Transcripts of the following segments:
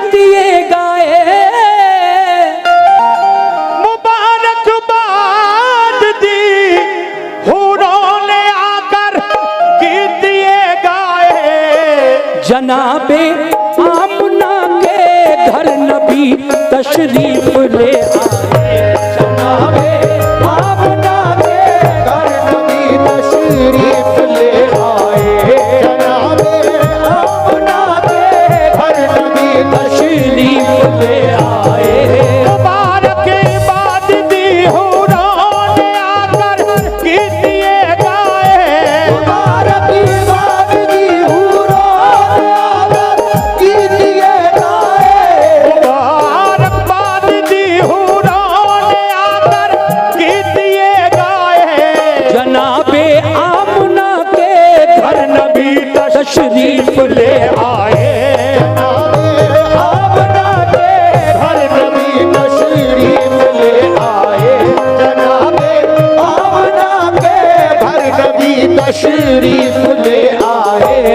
गीत ये गाए, मुबारकबाद दी हूरों ने आकर गीत ये गाए। जनाबे आमना के घर नबी तशरीफ ले आए। जनाबे आमना के घर नबी तशरीफ ले आए। जनाबे आमना के घर नबी तशरीफ ले आए। मुबारकबाद दी हूरों ने आकर गीत ये गाए। मुबारकबाद दी हूरों ने आकर गीत ये गाए। मुबारकबाद दी हूरों ने आकर गीत ये गाए। जनाबे आमना के घर नबी तशरीफ ले आए। आमना के घर नबी तशरीफ ले आए। जनाबे आमना के घर नबी तशरीफ ले आए।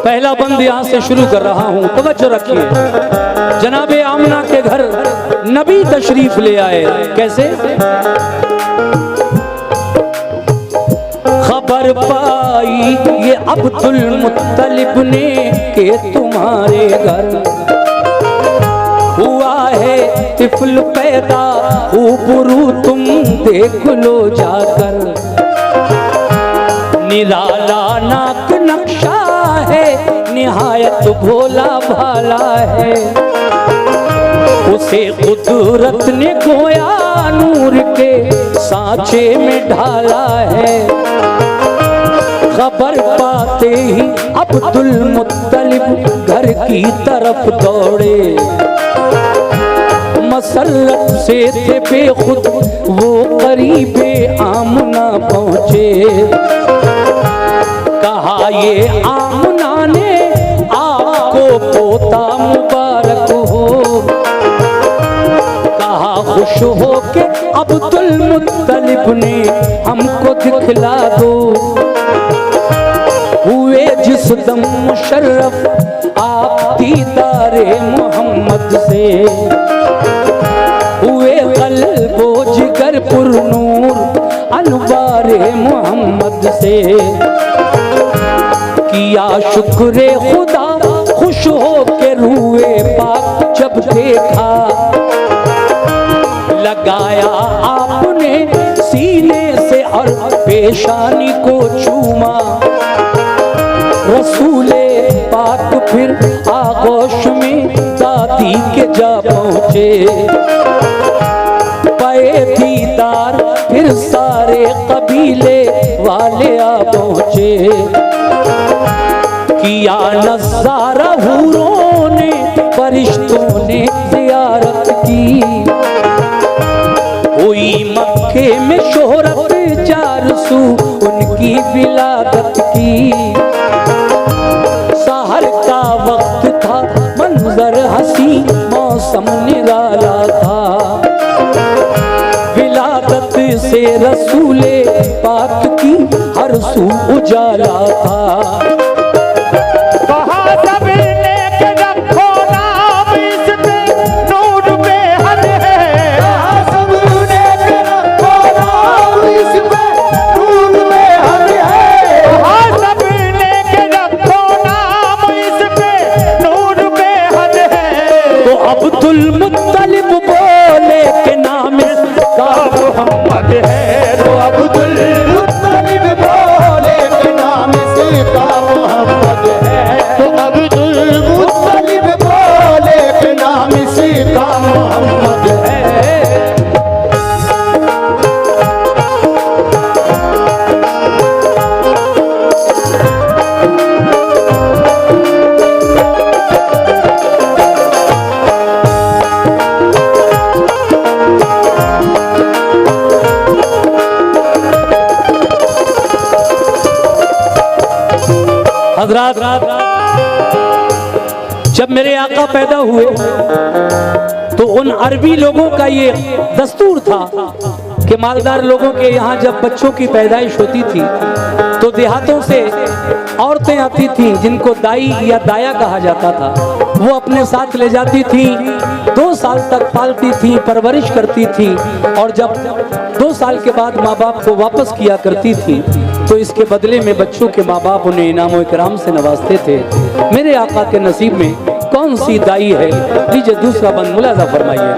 पहला बंद यहाँ से शुरू कर रहा हूँ, तवज्जो रखिए। जनाबे आमना के घर नबी तशरीफ ले आए। कैसे? खबर पाई ये अब्दुल मुत्तलिब ने के तुम्हारे घर हुआ है तिफल पैदा, ऊबरू तुम देख लो जाकर। निराला नाक नक्शा है, निहायत भोला भाला है। उसे कुदरत ने गोया नूर के सांचे में ढाला है। खबर पाते ही अब्दुल मुत्तलिब घर की तरफ दौड़े। मसल्लत से थे बेखुद वो करीबे आमना पहुँचे। कहा ये आमना ने आपको पोता मुबारक हो। कहा खुश हो के अब्दुल मुत्तलिब ने हमको दिखला दो। हुए जिस दम मुशर्रफ आप दीदारे मोहम्मद से। हुए क़ल्बो जिगर पुरनूर अनवारे मोहम्मद से। किया शुक्रे खुदा खुश हो के रूए पाक जब देखा। लगाया आपने सीने से और पेशानी को चूमा। रसूले पाक फिर आगोश में दादी के जा पहुँचे। पाए दीदार फिर सारे कबीले वाले आ पहुँचे। किया नज़ारा हूरों ने फरिश्तों ने ज़ियारत की। हुई मक्के में शोहरत जारसू उनकी विलादत की। सहर का वक्त था मंजर हंसी मौसम निराला था। विलादत से रसूले पाक की हर सू उजाला था। अब्दुल मुत्तलिब बोले के नाम का मोहम्मद है। तो अब्दुल मुत्तलिब बोले के नाम से का हजरात, जब मेरे आका पैदा हुए तो उन अरबी लोगों का ये दस्तूर था कि मालदार लोगों के यहाँ जब बच्चों की पैदाइश होती थी तो देहातों से औरतें आती थीं जिनको दाई या दाया कहा जाता था। वो अपने साथ ले जाती थीं, 2 साल तक पालती थीं, परवरिश करती थीं, और जब 2 साल के बाद माँ बाप को वापस किया करती थीं तो इसके बदले में बच्चों के माँ बाप उन्हें इनाम और इकराम से नवाजते थे। मेरे आका के नसीब में कौन सी दाई है? लीजिए दूसरा बंद मुलाजा फरमाइए।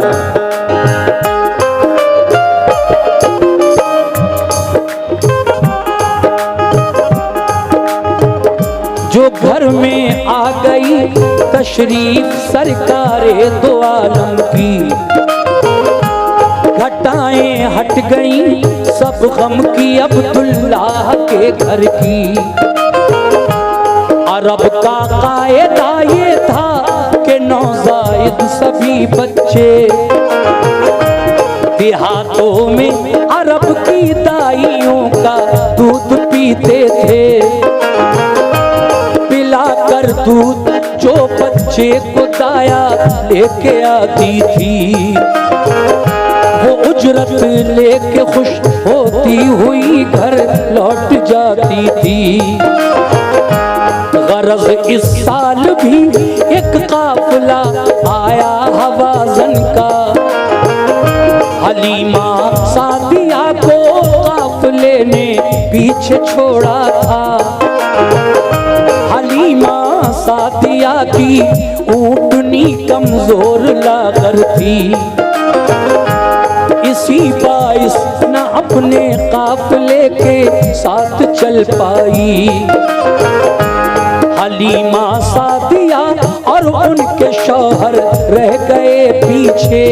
जो घर में आ गई तशरीफ सरकारे दो आलम की, घटाएं हट गई सब गम की अब्दुल्लाह के घर की। अरब का कायदा ये था कि नौजायद सभी बच्चे देहातों में अरब की दाइयों का दूध पीते थे। पिलाकर दूध जो बच्चे को दाया लेके आती थी, वो उजरत लेके खुश होती हुई घर लौट जाती थी। गरज इस साल भी एक काफिला आया हवाजन का, हलीमा सादिया को काफिले ने पीछे छोड़ा था। हलीमा सादिया की ऊँटनी कमजोर लाकर थी, इसी बाइस न अपने काफिले के साथ चल पाई। हलीमा सादिया और उनके शौहर रह गए पीछे,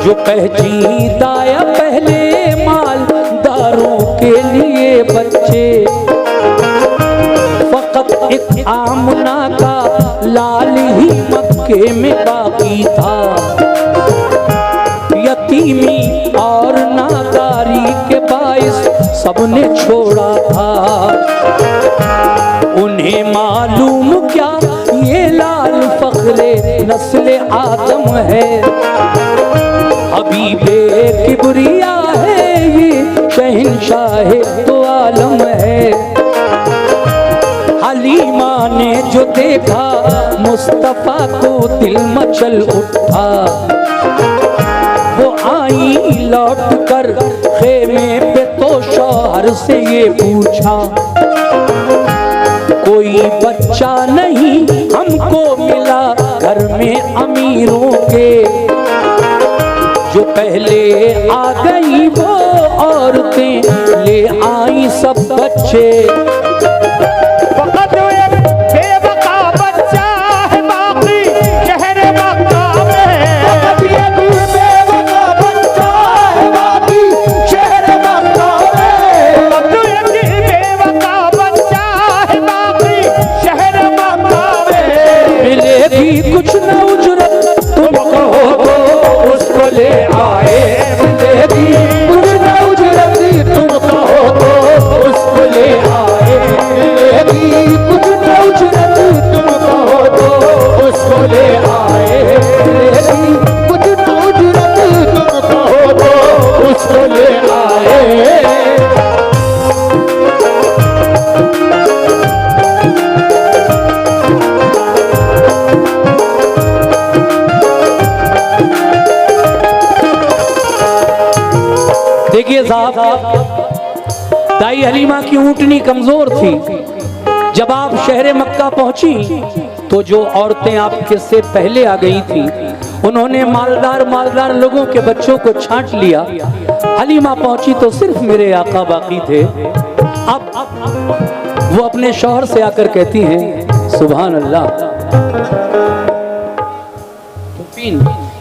जो पहचीदाया पहले मालदारों के लिए बच्चे। फकत एक आमना का लाल ही मक्के में बाकी था, यतीमी और नादारी के बाइस सबने छोड़ा था। उन्हें मालूम क्या ये लाल फखरे नस्ले आदम है, हबीबे किबरिया है ये शहंशाहे दो आलम है। हलीमा ने जो देखा मुस्तफा को दिल मचल उठा, वो आई लौट कर खेमे पे तो शौहर से ये पूछा, कोई बच्चा नहीं हमको मिला घर में अमीरों के, जो पहले आ गई वो औरतें ले आई सब बच्चे। कुछ न उजरत तुम कहो तो उसको ले आए, मिलेगी कुछ न उजरत तुम कहो तो उसको ले आए, मिलेगी कुछ न उजरत तुम कहो तो उसको ले आए, मिलेगी कुछ न उजरत तुम कहो तो उसको ले आए। देखिए साहब, दाई हलीमा की ऊँटनी कमजोर थी। जब आप शहर मक्का पहुंची तो जो औरतें आपके से पहले आ गई थी उन्होंने मालदार लोगों के बच्चों को छांट लिया। हलीमा पहुंची तो सिर्फ मेरे आका बाकी थे। अब वो अपने शौहर से आकर कहती हैं, सुभान अल्लाह।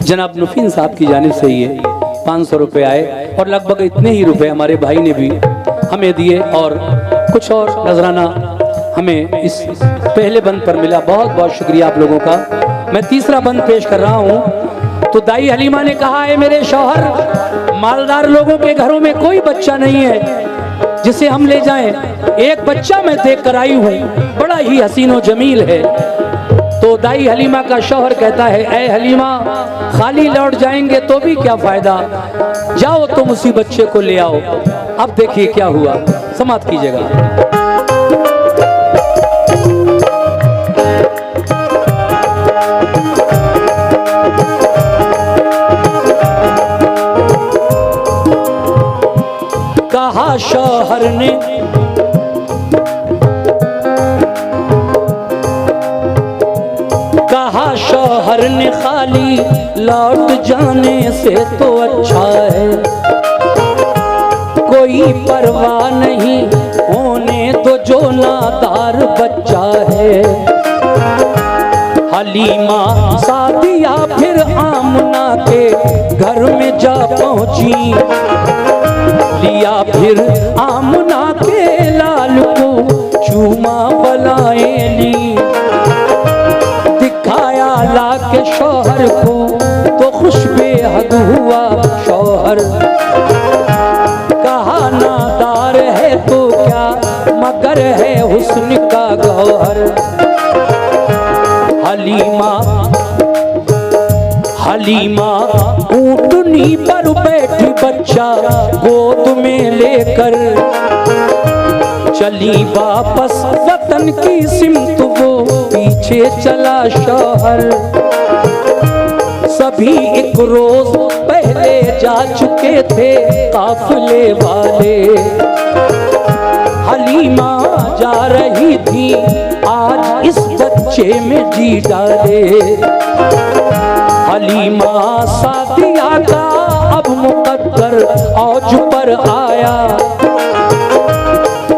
जनाब नुफीन साहब की जानिब से ये 500 रुपए आए और लगभग इतने ही रुपए हमारे भाई ने भी हमें दिए और कुछ और नजराना हमें इस पहले बंद पर मिला। बहुत बहुत शुक्रिया आप लोगों का। मैं तीसरा बंद पेश कर रहा हूँ। तो दाई हलीमा ने कहा है, मेरे शौहर, मालदार लोगों के घरों में कोई बच्चा नहीं है जिसे हम ले जाएं। एक बच्चा मैं देख कर आई हूँ, बड़ा ही हसीन व जमील है। तो दाई हलीमा का शौहर कहता है, ऐ हलीमा, खाली लौट जाएंगे तो भी क्या फायदा, जाओ तुम उसी बच्चे को ले आओ। अब देखिए क्या हुआ, समाप्त कीजिएगा। कहा शौहर ने, कहा शौहर ने, खाली लौट जाने से तो अच्छा है, कोई परवाह नहीं होने तो जो नादार बच्चा है। हलीमा सादिया फिर आमना के घर में जा पहुंची, लिया फिर आमना के लाल को चूमा बलाए ली, दिखाया ला के शौहर को तो खुश बेहद हुआ शौहर। कहा नादार है तो क्या मगर है हुस्न का गौहर। हलीमा हलीमा ऊँटनी पर बैठी बच्चा गोद में लेकर, चली वापस वतन की सिमत, वो पीछे चला शौहर। सभी एक रोज पहले जा चुके थे काफिले वाले, हलीमा जा रही थी आज इस बच्चे में जी डाले। हलीमा सादिया का अब मुकद्दर औज पर आया,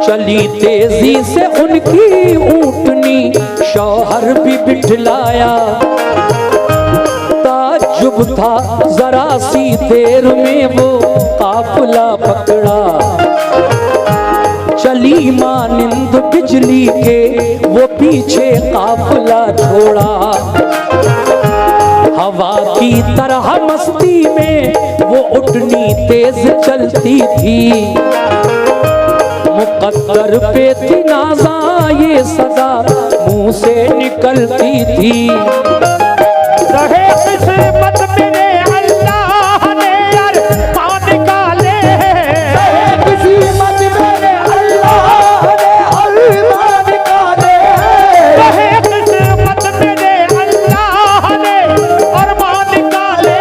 चली तेजी से उनकी ऊँटनी, शौहर भी बिठलाया। ताज्जुब था जरा सी देर में वो काफिला पकड़ा, चली मानिंद बिजली के वो पीछे काफिला छोड़ा। हवा की तरह मस्ती में वो उठनी तेज चलती थी, मुकद्दर पे थी नाज़ा ये सदा मुंह से निकलती थी। रहे किस्मत मेरे अल्लाह ने अरमान निकाले, रहे किस्मत मेरे अल्लाह ने अरमान निकाले, रहे किस्मत मेरे अल्लाह ने अरमान निकाले।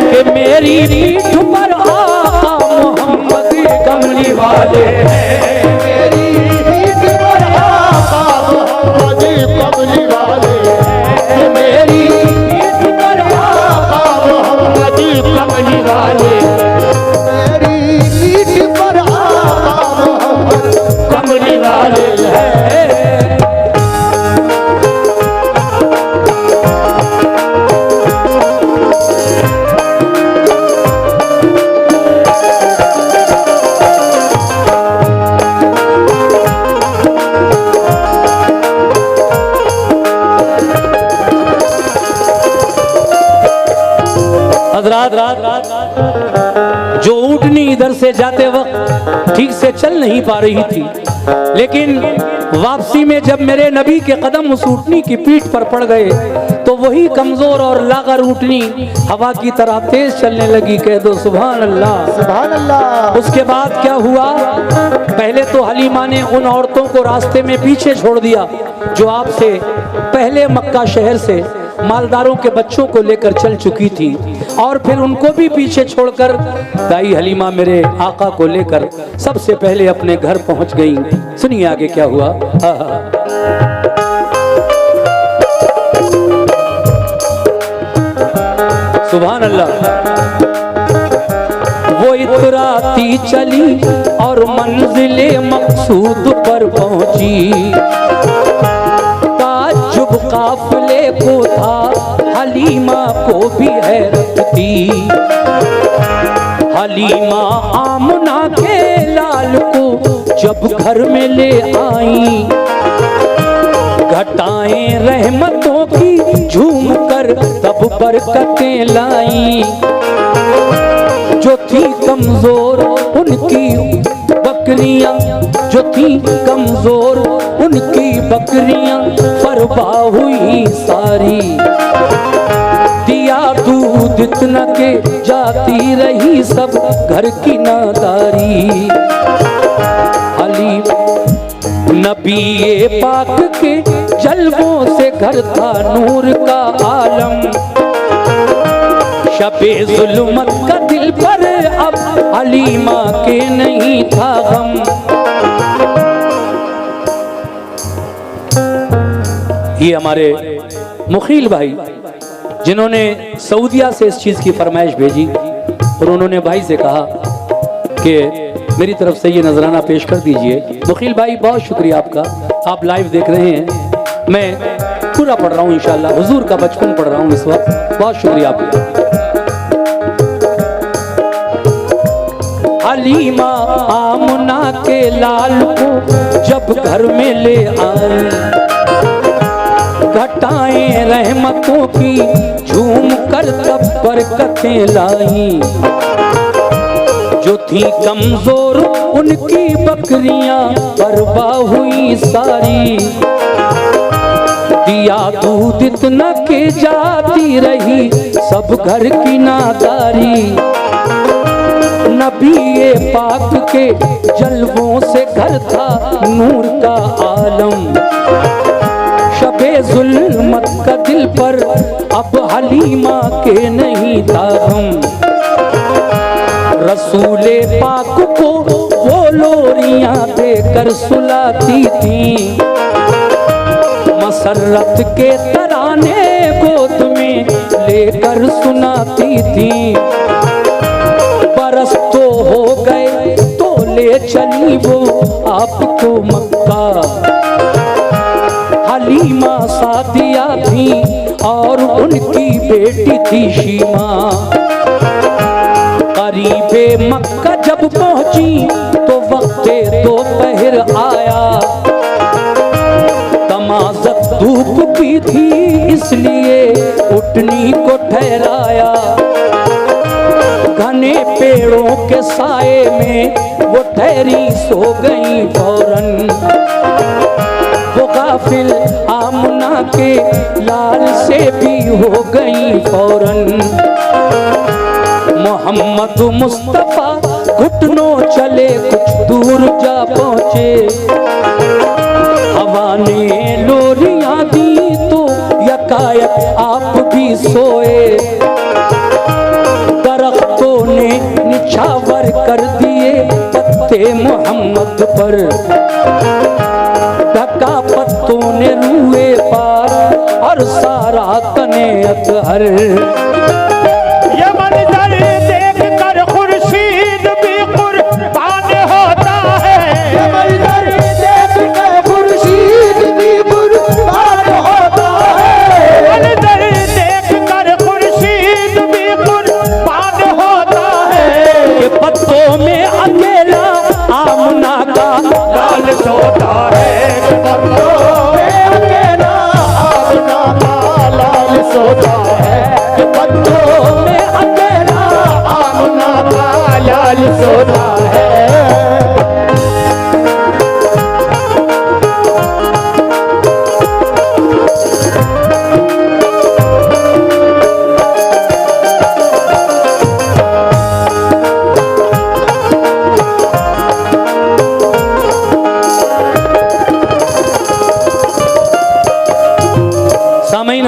कि मेरी रीठ पर आका मोहम्मद कमली वाले, मेरी रीठ पर आका मोहम्मद कमली वाले, मेरी रीठ पर आका मोहम्मद कमली वाले, मेरी रीठ पर आका मोहम्मद कमली वाले है। जो ऊँटनी इधर से जाते वक्त ठीक से चल नहीं पा रही थी, लेकिन वापसी में जब मेरे नबी के कदम उस ऊँटनी की पीठ पर पड़ गए तो वही कमजोर और लागर ऊँटनी हवा की तरह तेज चलने लगी। कह दो सुभान अल्लाह, सुभान अल्लाह। उसके बाद क्या हुआ, पहले तो हलीमा ने उन औरतों को रास्ते में पीछे छोड़ दिया जो आपसे पहले मक्का शहर से मालदारों के बच्चों को लेकर चल चुकी थी, और फिर उनको भी पीछे छोड़कर दाई हलीमा मेरे आका को लेकर सबसे पहले अपने घर पहुंच गई। सुनिए आगे क्या हुआ। सुभान अल्लाह। वो इतराती चली और मंजिले मकसूद पर पहुंची, ताज्जुब काफिले को था हलीमा को भी हैरत थी। हलीमा आमना के लाल को जब घर में ले आई, घटाएं रहमतों की झूम कर तब बरकतें लाई। जो थी कमजोर उनकी बकरियां जो थी कमजोर, उनकी बकरियां फरबा हुई सारी। दिया दूध इतना के जाती रही सब घर की नादारी। अली नबी पाक के जलवों से घर था नूर का आलम। शबे जुल्मत का दिल पर अब हलीमा के नहीं था गम। ये हमारे मुखील भाई जिन्होंने सऊदिया से इस चीज की फरमाइश भेजी और उन्होंने भाई से कहा कि मेरी तरफ से ये नजराना पेश कर दीजिए। मुखील भाई बहुत शुक्रिया आपका, आप लाइव देख रहे हैं। मैं पूरा पढ़ रहा हूँ इंशाल्लाह, हुजूर का बचपन पढ़ रहा हूँ इस वक्त। बहुत शुक्रिया आपका। हलीमा आमना के लाल को जब घर में ले आई, घटाएं रहमतों की झूम कर तब बरकतें लाई। जो थी कमजोर उनकी बकरियां बर्बा हुई सारी। दिया दूध इतना के जाती रही सब घर की नादारी। नबी पाक के जलवों से घर था नूर का आलम। शबे जुल्मत का दिल पर अब हलीमा के नहीं था गम। रसूले पाक को वो लोरियां देकर सुलाती थी। मसरत के तराने गोद में लेकर सुनाती थी। बरस तो हो गए तो ले चली वो आपको मक्का। हलीमा सादिया थी और उनकी बेटी थी शीमा। करीबे मक्का जब पहुंची तो वक्ते दोपहर आया। तमाज़त धूप की थी इसलिए उठनी को ठहराया। घने पेड़ों के साए में वो ठहरी सो गई फौरन। वो गाफिल आमना के लाल से भी हो गई फौरन। मोहम्मद मुस्तफा घुटनों चले कुछ दूर जा पहुंचे। हवा ने लोरियां दी तो यकायक आप भी सोए। दरख्तों ने निछावर कर दिए पत्ते मोहम्मद पर। ढका पत्तों ने रूए पार और सारा तने अतहर।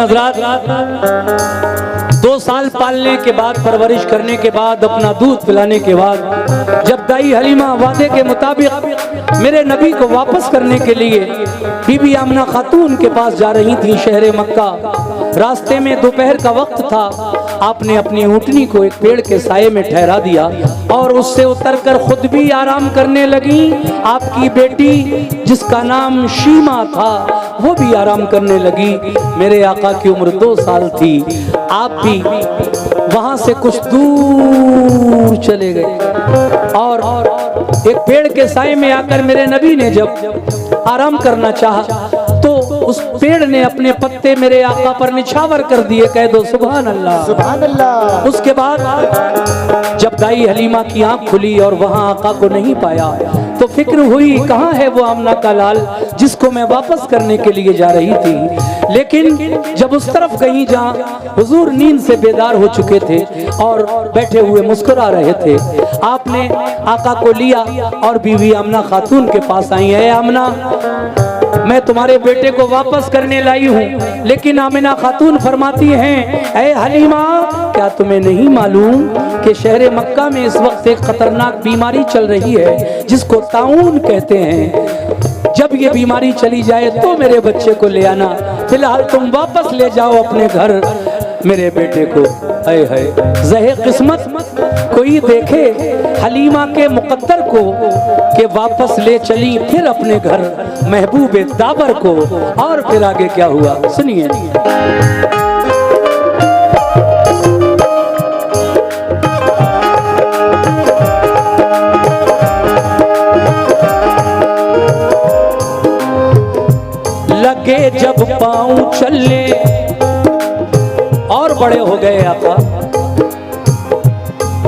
हजरात 2 साल पालने के बाद, परवरिश करने के बाद, अपना दूध पिलाने के बाद जब दाई हलीमा वादे के मुताबिक मेरे नबी को वापस करने के लिए बीबी आमना खातून के पास जा रही थी शहर मक्का। रास्ते में दोपहर का वक्त था। आपने अपनी ऊँटनी को एक पेड़ के साये में ठहरा दिया और उससे उतरकर खुद भी आराम करने लगी। आपकी बेटी जिसका नाम शीमा था वो भी आराम करने लगी। मेरे आका की उम्र 2 साल थी। आप भी वहां से कुछ दूर चले गए और एक पेड़ के साये में आकर मेरे नबी ने जब आराम करना चाहा तो उस पेड़ ने अपने पत्ते मेरे आका पर निछावर कर दिए। कह दो सुभान अल्लाह, सुभान अल्लाह। उसके बाद जब दाई हलीमा की आंख खुली और वहां आका को नहीं पाया तो फिक्र हुई कहाँ है वो आमना का लाल जिसको मैं वापस करने के लिए जा रही थी। लेकिन जब उस तरफ गई जहाँ हुजूर नींद से बेदार हो चुके थे और बैठे हुए मुस्कुरा रहे थे, आपने आका को लिया और बीवी आमना खातून के पास आई। है आमना, मैं तुम्हारे बेटे को वापस करने लाई हूँ। लेकिन आमिना खातून फरमाती हैं, ऐ हलीमा, क्या तुम्हें नहीं मालूम कि शहर मक्का में इस वक्त एक खतरनाक बीमारी चल रही है जिसको ताउन कहते हैं। जब ये बीमारी चली जाए तो मेरे बच्चे को ले आना, फिलहाल तुम वापस ले जाओ अपने घर मेरे बेटे को। हाय हाय, ज़हे किस्मत कोई देखे हलीमा के मुकद्दर को कि वापस ले चली फिर अपने घर महबूबे दाबर को। और फिर आगे क्या हुआ सुनिए। लगे जब पाँव चलने और बड़े हो गए आका,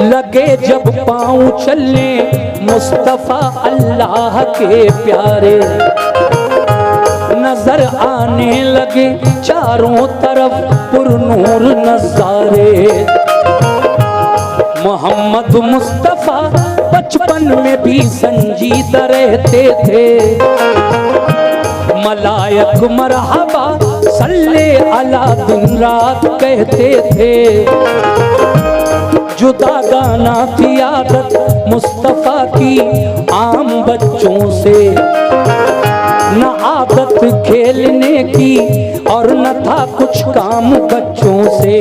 लगे जब पाँव चलने मुस्तफा अल्लाह के प्यारे, नजर आने लगे चारों तरफ पुरनूर नजारे। मोहम्मद मुस्तफा बचपन में भी संजीदा रहते थे, मलायक मरहबा सल्ले अला दिन रात कहते थे। जुदा गाना थी आदत मुस्तफा की आम बच्चों से, न आदत खेलने की और न था कुछ काम बच्चों से।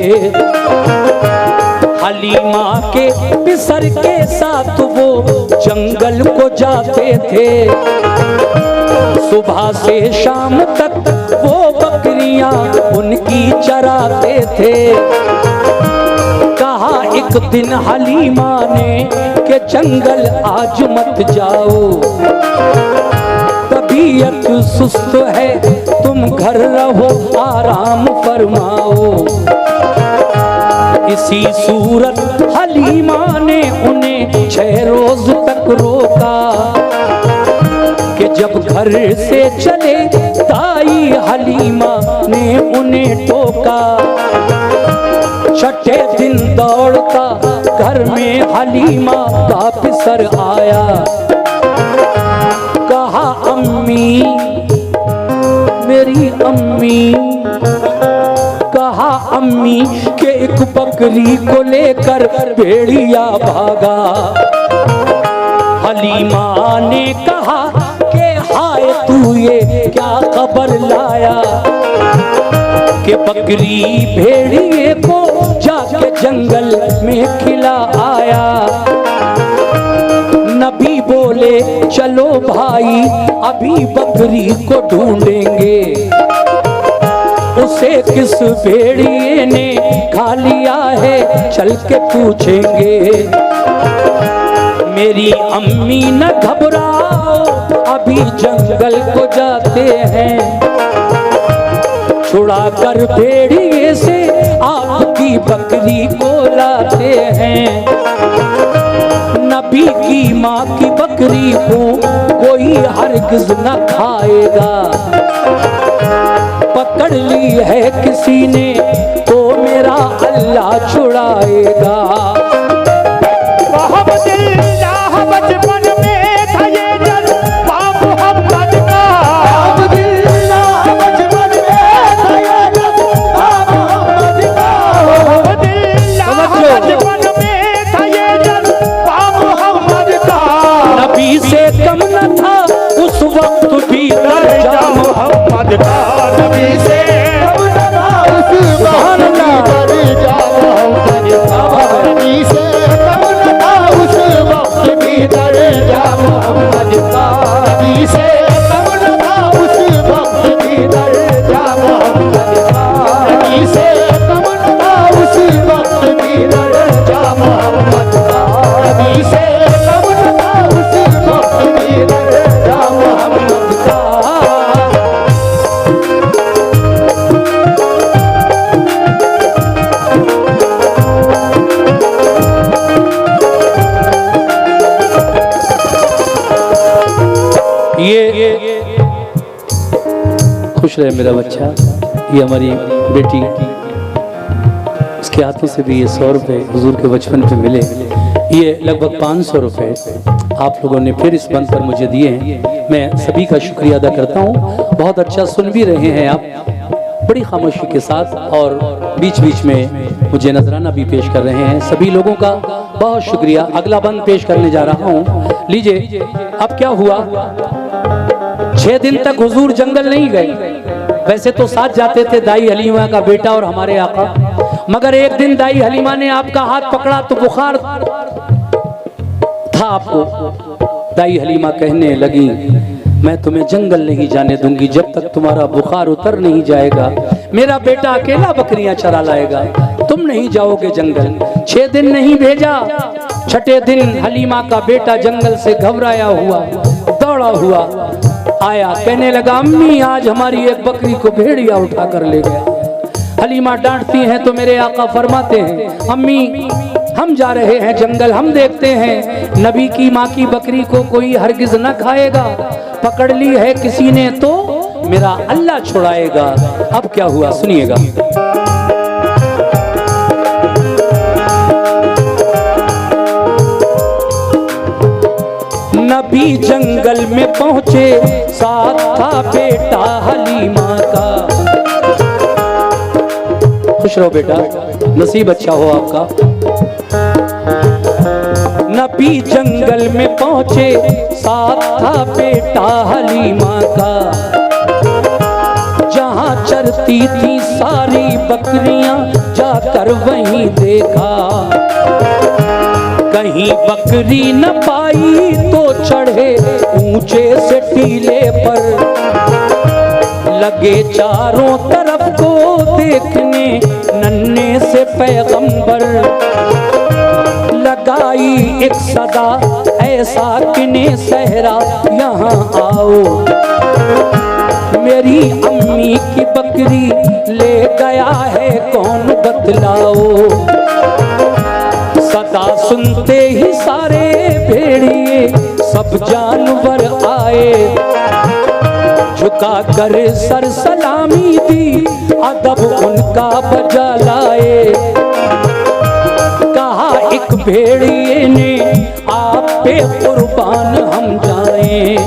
हलीमा के पिसर के साथ वो जंगल को जाते थे, सुबह से शाम तक वो बकरियां उनकी चराते थे। कहा एक दिन हलीमा ने कि जंगल आज मत जाओ, तबीयत सुस्त है तुम घर रहो आराम फरमाओ। इसी सूरत हलीमा ने उन्हें 6 रोज तक रोका कि जब घर से चले ताई हलीमा ने उन्हें टोका। छठे दिन दौड़ता घर में हलीमा का पिसर आया, कहा अम्मी मेरी अम्मी, कहा अम्मी के एक बकरी को लेकर भेड़िया भागा। हलीमा ने कहा कि हाय तू ये क्या खबर लाया कि बकरी भेड़िए को जाके जंगल में खिला आया। नबी बोले चलो भाई अभी बकरी को ढूंढेंगे, उसे किस भेड़िए ने खा लिया है चल के पूछेंगे। मेरी अम्मी न घबराओ अभी जंगल को जाते हैं, छुड़ा कर भेड़िए से आपकी बकरी को लाते हैं। नबी की माँ की बकरी को कोई हरगिज न खाएगा, पकड़ ली है किसी ने तो मेरा अल्लाह छुड़ाएगा। बचपन में था ये जज्बा मोहब्बत का, बचपन में था ये जज्बा मोहब्बत का, बचपन में था ये जज्बा मोहब्बत का। नबी से कम न था उस वक्त भी दर्जा मोहब्बत का, नबी से कम न था उस वक्त रहे मेरा बच्चा। ये हमारी बेटी, इसके हाथों से भी ये 100 रुपये हुजूर के बचपन पे मिले। ये लगभग 500 रुपये आप लोगों ने फिर इस बंद पर मुझे दिए हैं। मैं सभी का शुक्रिया अदा करता हूँ। बहुत अच्छा सुन भी रहे हैं आप बड़ी खामोशी के साथ, और बीच बीच में मुझे नजराना भी पेश कर रहे हैं। सभी लोगों का बहुत शुक्रिया। अगला बंद पेश करने जा रहा हूँ। लीजिए, अब क्या हुआ, 6 दिन तक हुजूर जंगल नहीं गए। वैसे तो साथ जाते थे दाई हलीमा का बेटा और हमारे आका, मगर एक दिन दाई हलीमा ने आपका हाथ पकड़ा तो बुखार था आपको। दाई हलीमा कहने लगी, मैं तुम्हें जंगल नहीं जाने दूंगी जब तक तुम्हारा बुखार उतर नहीं जाएगा। मेरा बेटा अकेला बकरियां चरा लाएगा, तुम नहीं जाओगे जंगल। 6 दिन नहीं भेजा। 6ठे दिन हलीमा का बेटा जंगल से घबराया हुआ दौड़ा हुआ आया, कहने लगा, अम्मी आज हमारी एक बकरी को भेड़िया उठा कर ले गया। हलीमा डांटती हैं तो मेरे आका फरमाते हैं, अम्मी हम जा रहे हैं जंगल, हम देखते हैं नबी की माँ की बकरी को कोई हरगिज न खाएगा। पकड़ ली है किसी ने तो मेरा अल्लाह छुड़ाएगा। अब क्या हुआ सुनिएगा। नबी जंगल में पहुंचे, साथ था बेटा हलीमा का। खुश रहो बेटा, नसीब अच्छा हो आपका। नबी जंगल में पहुंचे, साथ था बेटा हलीमा का। जहां चरती थी सारी बकरियां, जाकर वहीं देखा। कहीं बकरी न पाई तो चढ़े ऊंचे से टीले पर। लगे चारों तरफ को देखने नन्हे से पैगंबर। लगाई एक सदा ऐसा किने सहरा यहाँ आओ। मेरी अम्मी की बकरी ले गया है कौन बतलाओ। सदा सुनते ही सारे भेड़िए सब जानवर आए। झुका कर सर सलामी दी, अदब उनका बजा लाए। कहा एक भेड़िए ने, आप पे कुर्बान हम जाएं।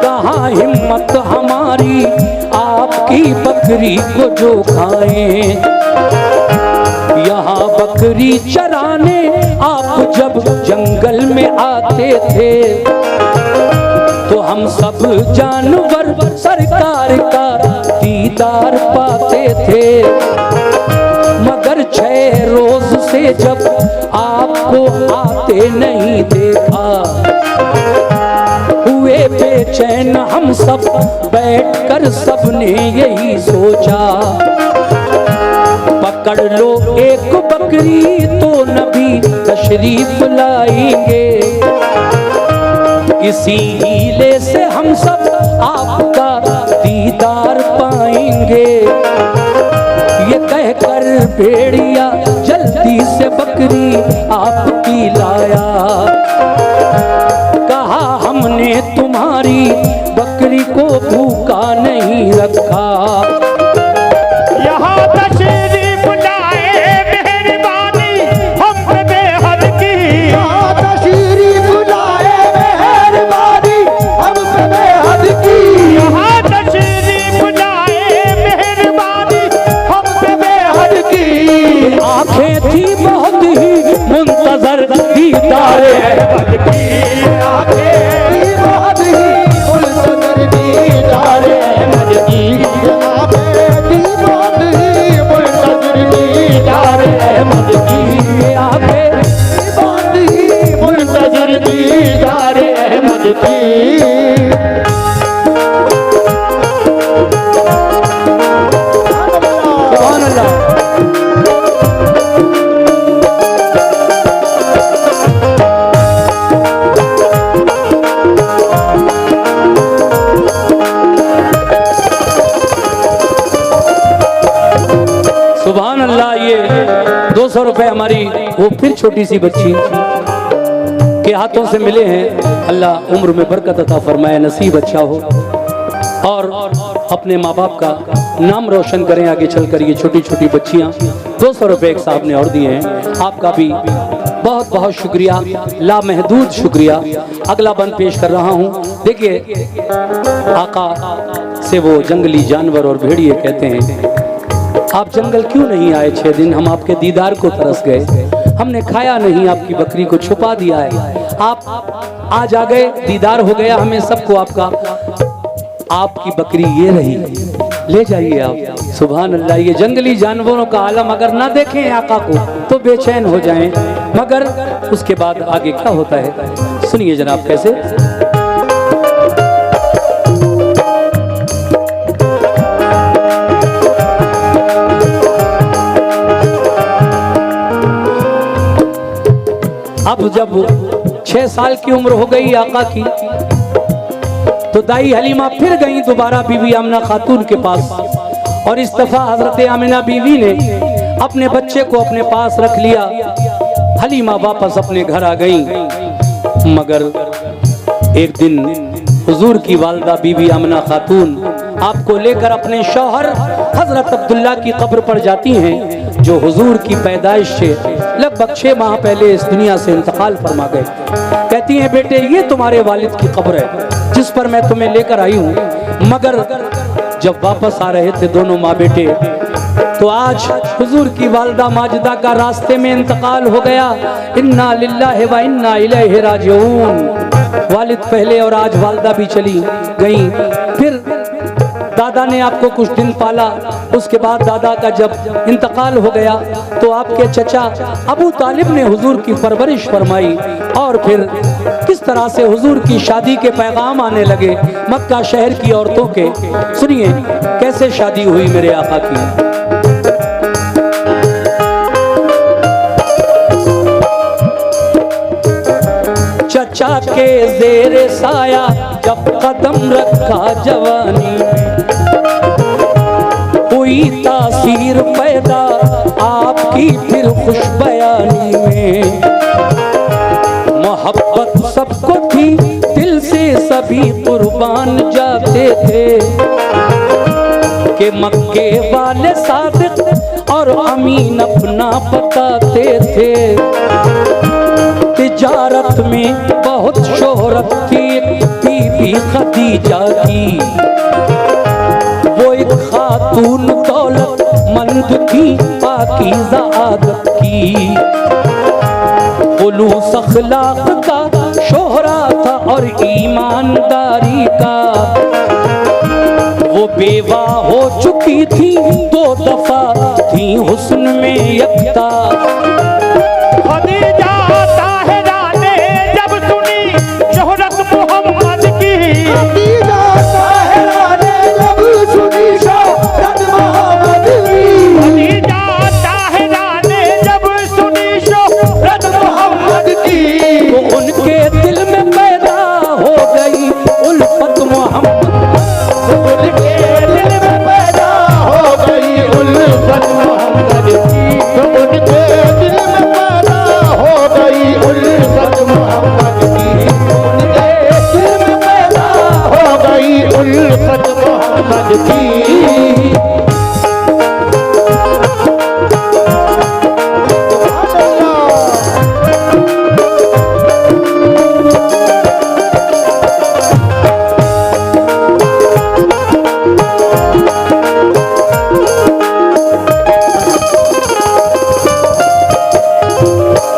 कहा हिम्मत हमारी आपकी बकरी को जो खाएं। यहाँ बकरी चराने आप जब जंगल में आते थे, तो हम सब जानवर सरकार का दीदार पाते थे। मगर 6 रोज से जब आपको आते नहीं देखा, हुए बेचैन हम सब बैठकर सबने यही सोचा। पकड़ लो एक बकरी तो नबी तशरीफ लाएंगे। इसी हीले से हम सब आपका दीदार पाएंगे। ये कहकर भेड़िया जल्दी से बकरी आपकी लाया। कहा हमने तुम्हारी बकरी को भूखा नहीं रखा। आंखें थी बहुत ही मुंतजर दीदार अहमद की। आंखें थी बहुत ही मुंतजर दीदार अहमद की। आंखें थी बहुत ही मुंतजर दीदार अहमद की। आंखें थी बहुत ही मुंतजर दीदार अहमद की। सुभान अल्लाह। सुभान अल्लाह। ये 200 रुपए हमारी वो फिर छोटी सी बच्ची के हाथों से मिले हैं। अल्लाह उम्र में बरकत अता फरमाए, नसीब अच्छा हो। और अपने माँ बाप का नाम रोशन करें आगे चलकर। ये छोटी छोटी बच्चियाँ 200 रुपये एक साहब ने और दिए हैं, आपका भी बहुत बहुत शुक्रिया, लामहदूद शुक्रिया। अगला बंद पेश कर रहा हूँ। देखिए, आका से वो जंगली जानवर और भेड़िए कहते हैं, आप जंगल क्यों नहीं आए 6 दिन? हम आपके दीदार को तरस गए, हमने खाया नहीं, आपकी बकरी को छुपा दिया है, आप आज आ गए, दीदार हो गया हमें सबको आपका। आपकी बकरी ये रही, ले जाइए आप। सुभान अल्लाह। ये जंगली जानवरों का आलम अगर ना देखें आका को तो बेचैन हो जाएं, मगर उसके बाद आगे क्या होता है सुनिए जनाब कैसे। अब जब 6 साल की उम्र हो गई आका की, तो दाई हलीमा फिर गई दोबारा बीवी आमिना खातून के पास, और इस दफा हजरत आमिना बीवी ने अपने बच्चे को अपने पास रख लिया। हलीमा वापस अपने घर आ गई, मगर एक दिन हुजूर की वालदा बीवी आमिना खातून आपको लेकर अपने शौहर हजरत अब्दुल्ला की कब्र पर जाती हैं, जो हुजूर की पैदाइश से लगभग 6 माह पहले इस दुनिया से इंतकाल फरमा गए। कहती हैं, बेटे ये तुम्हारे वालिद की कब्र है जिस पर मैं तुम्हें लेकर आई हूँ। मगर जब वापस आ रहे थे दोनों माँ बेटे, तो आज हुजूर की वालदा माजिदा का रास्ते में इंतकाल हो गया। इन्ना लिल्लाहि व इन्ना इलैहि राजिऊन। वालिद पहले और आज वालदा भी चली गई। फिर दादा ने आपको कुछ दिन पाला, उसके बाद दादा का जब इंतकाल हो गया तो आपके चचा अबू तालिब ने हुजूर की परवरिश फरमाई, और फिर किस तरह से हुजूर की शादी के पैगाम आने लगे मक्का शहर की औरतों के। सुनिए कैसे शादी हुई मेरे आका की। चचा के ज़ेरे साया जब कदम रखा जवानी, हुई तासीर पैदा आपकी फिर खुश बयानी में। मोहब्बत सबको थी दिल से सभी कुर्बान जाते थे, कि मक्के वाले सादिक और अमीन अपना बताते थे। तिजारत में बहुत शोहरत थी बीबी खदीजा की, वो एक खातून दौलत मंद थी पाकीज़ा आदत की। खुलूस अखलाक का शोहरा था और ईमानदारी का, वो बेवा हो चुकी थी 2 दफा थी हुस्न में यकता। खदीजा ताहिरा ने जब सुनी शोहरत मोहम्मद की, खदीजा ताहिरा ने जब सुनी शोहरत मोहम्मद की, खदीजा ताहिरा ने जब सुनी शोहरत मोहम्मद की, तो उनके दिल में पैदा हो गई उल्फत मोहम्मद। उनके दिल में पैदा हो गई उल्फत मोहम्मद की, उनके दिल में पैदा हो गई उल्फत मोहम्मद की, उनके दिल में पैदा हो गई उल्फत मोहम्मद की।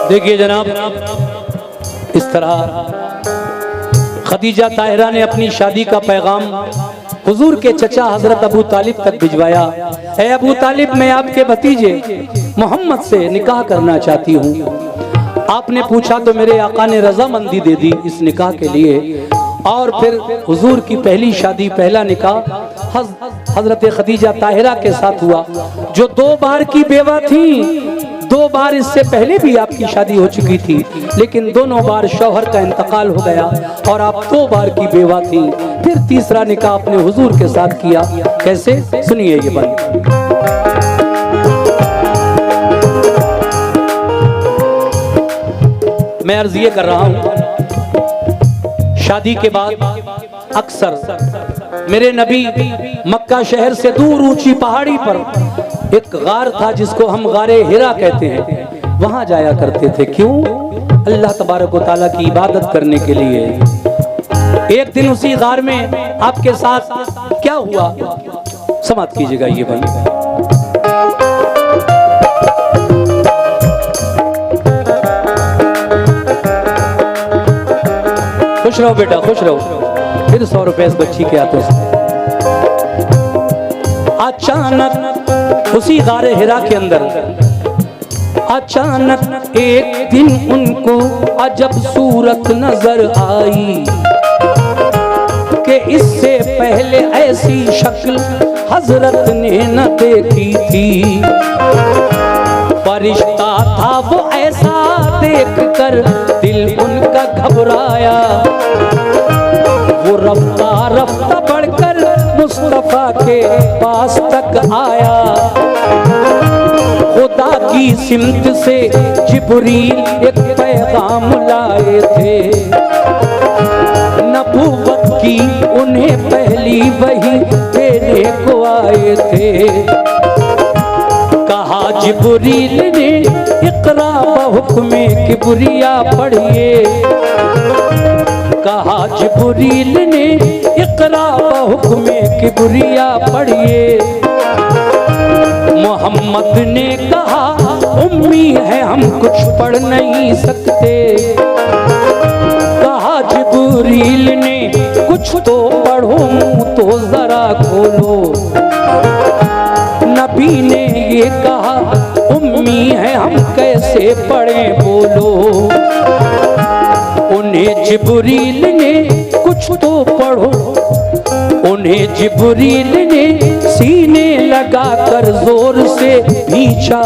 देखिए जनाब, इस तरह खदीजा ताहिरा ने अपनी शादी का पैगाम हुजूर के चचा हजरत अबू तालिब तक भिजवाया। ऐ अबू तालिब, मैं आपके भतीजे मोहम्मद से निकाह करना चाहती हूँ। आपने पूछा तो मेरे आका ने रजामंदी दे दी इस निकाह के लिए। और फिर हुजूर की पहली शादी, पहला निकाह हजरत खदीजा ताहिरा के साथ हुआ, जो 2 बार की बेवा थी। 2 बार इससे पहले भी आपकी शादी हो चुकी थी, लेकिन दोनों बार शौहर का इंतकाल हो गया और आप 2 बार की बेवा थी। फिर तीसरा निकाह अपने हुजूर के साथ किया। कैसे सुनिए ये बात। मैं अर्ज ये कर रहा हूं, शादी के बाद अक्सर मेरे नबी मक्का शहर से दूर ऊंची पहाड़ी पर एक गार था जिसको हम गारे हिरा कहते हैं, वहां जाया करते थे। क्यों? अल्लाह तबारक व तआला की इबादत करने के लिए। एक दिन उसी गार में आपके साथ क्या हुआ, समाप्त कीजिएगा ये भाई। खुश रहो बेटा, खुश रहो। फिर 100 रुपए इस बच्ची के हाथों से। अचानक उसी गारे हिरा के अंदर अचानक एक दिन उनको अजब सूरत नजर आई कि इससे पहले ऐसी शक्ल हजरत ने न देखी थी। फरिश्ता था वो ऐसा देखकर दिल उनका घबराया। वो रफ्ता रफ्ता बढ़कर मुस्तफा के पास तक आया। खुदा की सिमत से जिब्रील एक पैगाम लाए थे। नबूवत की उन्हें पहली वही देने को आए थे। कहा जिब्रील ने इक़रा बहुक्मे किबरिया पढ़िए। कहा जिब्रील ने इक़रा बहुक्मे किबरिया पढ़िए। मोहम्मद ने कहा उम्मी है हम कुछ पढ़ नहीं सकते। कहा जिब्रील ने कुछ तो पढ़ो, मुंह तो जरा खोलो। नबी ने ये कहा उम्मी है हम कैसे पढ़ें, बोलो। उन्हें जिब्रील ने कुछ तो पढ़ो, उन्हें जिब्रील ने सीने लगाकर जोर से भींचा।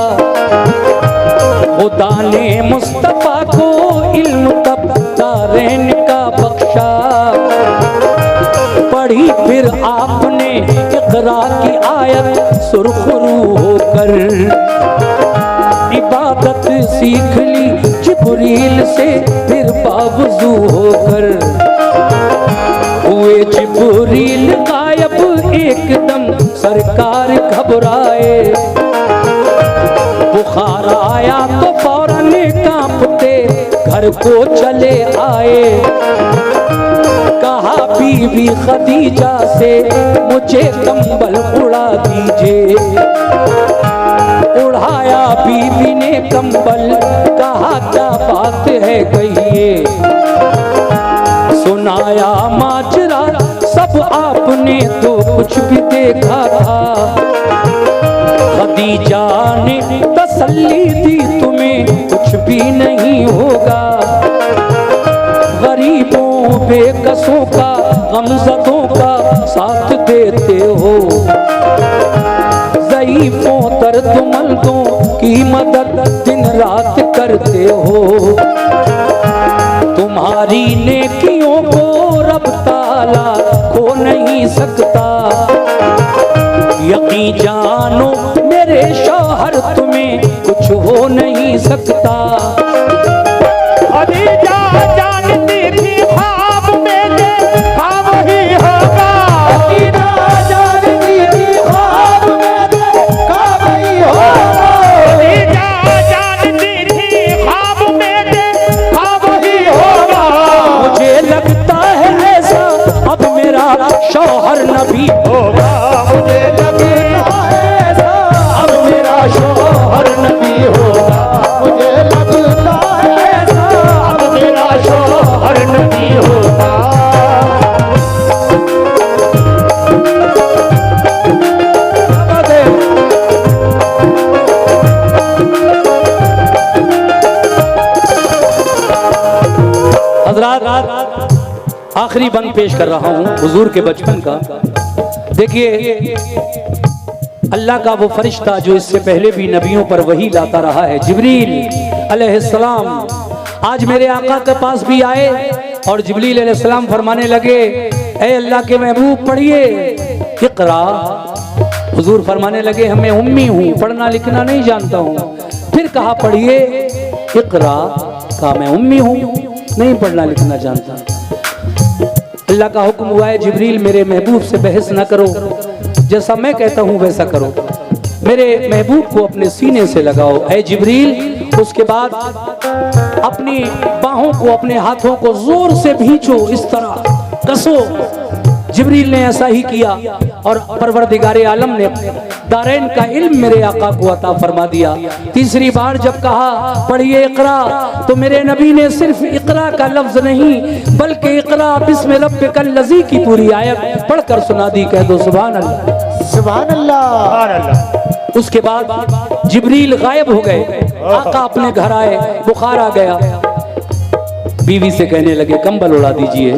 खुदा ने मुस्तफा को इल्म तब दारैन का बख्शा। पढ़ी फिर आपने इक़रा की आयत सुरखरू होकर। इबादत सीख ली जिब्रील से फिर बावजू होकर। हुए जिब्रील गायब एकदम सरकार घबराए। बुखार आया तो फौरन कांपते घर को चले आए। कहा बीवी खदीजा से मुझे कंबल उड़ा दीजिए। उड़ाया बीवी ने कंबल, कहा क्या बात है कहिए। सुनाया माजरा सब आपने तो कुछ भी देखा था। खदीजा ने तसल्ली दी तुम्हें कुछ भी नहीं होगा। गरीबों बेकसों का गमज़दों का साथ देते हो। ज़ईफ़ों दर्दमंदों की मदद दिन रात करते हो। तुम्हारी नेकियों को रब ताला खो नहीं सकता। यकीन जानो मेरे शौहर तुम्हें कुछ हो नहीं सकता। खदीजा जानती थी ख्वाब में देखा वही होगा। खदीजा जानती थी ख्वाब में देखा वही होगा। खदीजा जानती थी ख्वाब में देखा वही होगा। मुझे लगता है ऐसा अब मेरा शौहर नबी होगा। मुझे लगता है ऐसा अब मेरा शौहर नबी होगा। मुझे लगता है ऐसा अब मेरा शौहर नबी होगा। हज़रात आखिरी बंद पेश कर रहा हूँ हुजूर के बचपन का। देखिए अल्लाह का वो फरिश्ता जो इससे पहले भी नबियों पर वही लाता रहा है, जिब्रील अलैहिस्सलाम, आज मेरे आका के पास भी आए और जिब्रील अलैहिस्सलाम फरमाने लगे ऐ अल्लाह के महबूब पढ़िए इक़रा। हुजूर फरमाने लगे हमें उम्मी हूँ, पढ़ना लिखना नहीं जानता हूँ। फिर कहा पढ़िए इक़रा, कहा मैं उम्मी हूँ, नहीं पढ़ना लिखना जानता। अल्लाह का हुक्म हुआ है जिब्रील मेरे महबूब से बहस न करो, जैसा मैं कहता हूं वैसा करो, मेरे महबूब को अपने सीने से लगाओ ऐ जिब्रील। उसके बाद अपनी बाहों को, अपने हाथों को जोर से भींचो, इस तरह कसो। जिब्रील ने ऐसा ही किया और परवरदिगारे आलम ने दारैन का इल्म मेरे आका को अता फरमा दिया। तीसरी बार जब कहा पढ़िए इकरा, तो मेरे नबी ने सिर्फ इकरा का लफ्ज नहीं बल्कि इकरा बिस्मि रब्बिकल लज़ी की पूरी आयत पढ़कर सुना दी। कह दो सुभान अल्लाह, सुभान अल्लाह। उसके बाद जिब्रील गायब हो गए। आका अपने घर आए, बुखार आ गया। बीवी से कहने लगे कंबल उड़ा दीजिए।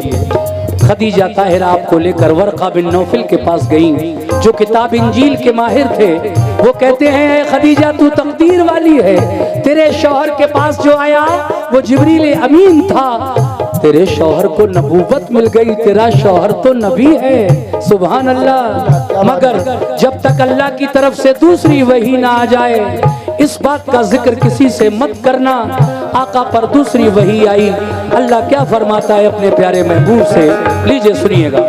खदीजा ताहिरा आपको लेकर वर्का बिन नौफिल के पास गई, जो किताब इंजील के माहिर थे। वो कहते हैं खदीजा तू तकदीर वाली है, तेरे शौहर के पास जो आया वो जिब्रील अमीन था, तेरे शौहर को नबूवत मिल गई, तेरा शौहर तो नबी है। सुभान अल्लाह। मगर जब तक अल्लाह की तरफ से दूसरी वही ना आ जाए, इस बात का जिक्र किसी से मत करना। आका पर दूसरी वही आई। अल्लाह क्या फरमाता है अपने प्यारे महबूब से, लीजिए सुनिएगा।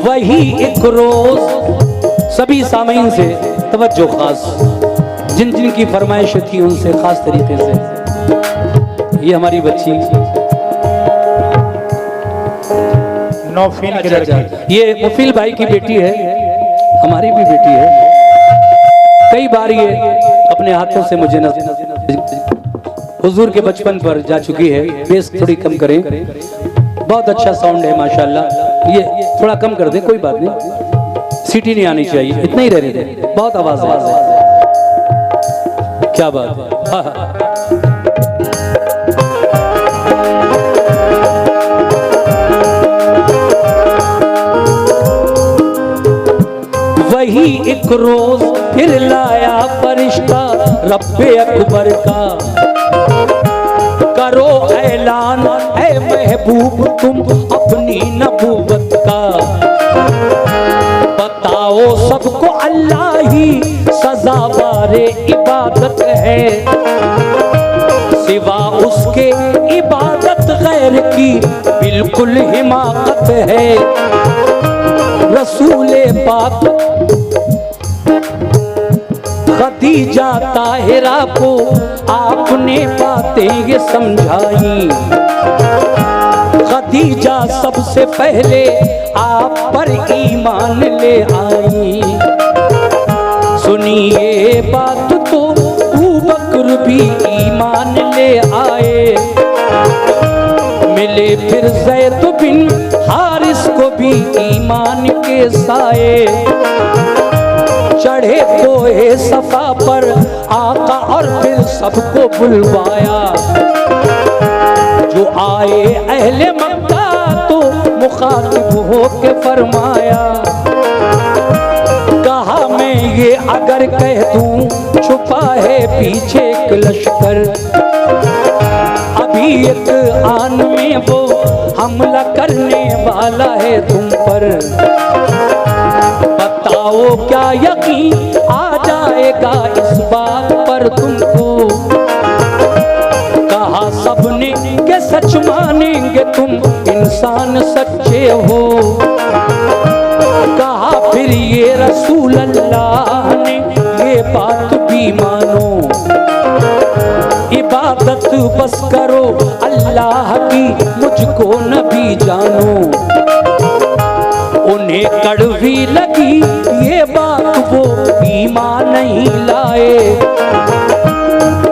वही एक रोज, सभी सामीन से तवज्जो खास, जिन जिन की फरमाइश थी उनसे खास तरीके से। ये हमारी बच्ची नौफीन की लड़की, ये मुफिल भाई की बेटी है, हमारी भी बेटी है। कई बार ये अपने हाथों से मुझे हुजूर के बचपन पर जा चुकी है। बेस थोड़ी कम करें, बहुत अच्छा साउंड है माशाल्लाह। ये थोड़ा कम कर दे, कोई बात नहीं, सीटी नहीं आनी चाहिए, इतना ही रहने दे, बहुत आवाज है। क्या बात है। हाँ हाँ। वही एक रोज फिर लाया फरिश्ता रब्बे अकबर का, करो ऐलान ऐ महबूब तुम अपनी नबूवत का, बताओ सबको अल्लाह ही सजावारे इबादत है, सिवा उसके इबादत गैर की बिल्कुल हिमाकत है। रसूले पाक खदीजा ताहिरा को आपने बातें ये समझाई, खदीजा सबसे पहले आप पर ईमान ले आई। सुनिए बात तो अबू बकर भी ईमान ले आए, मिले फिर ज़ैद बिन हारिस को भी ईमान के साए। चढ़े कोहे सफा पर आका और फिर सबको बुलवाया, जो आए अहले मक्का तो मुखातिब हो के फरमाया, कहा मैं ये अगर कह दूं छुपा है पीछे एक लश्कर, अभी एक आन में वो हमला करने वाला है तुम पर, बताओ क्या यकीन आ जाएगा इस बात पर तुमको। कहा सबने के सच मानेंगे तुम इंसान सच्चे हो, कहा फिर ये रसूल अल्लाह ने ये बात भी मानो, इबादत बस करो अल्लाह की मुझको नबी जानो। उन्हें कड़वी लगी ये बात, वो ईमान नहीं लाए,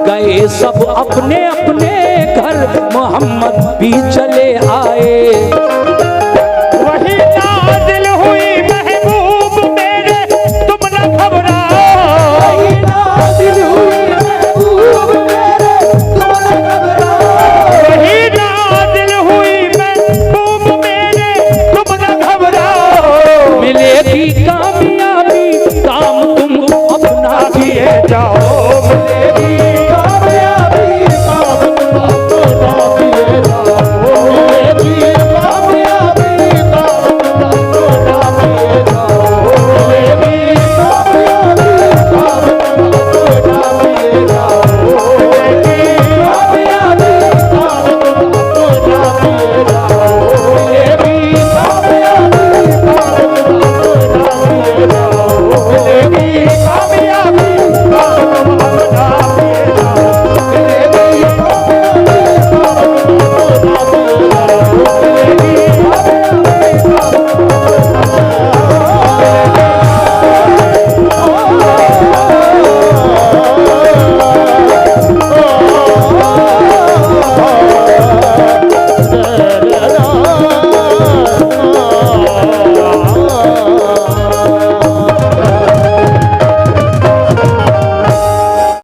गए सब अपने अपने घर, मोहम्मद भी चले आए।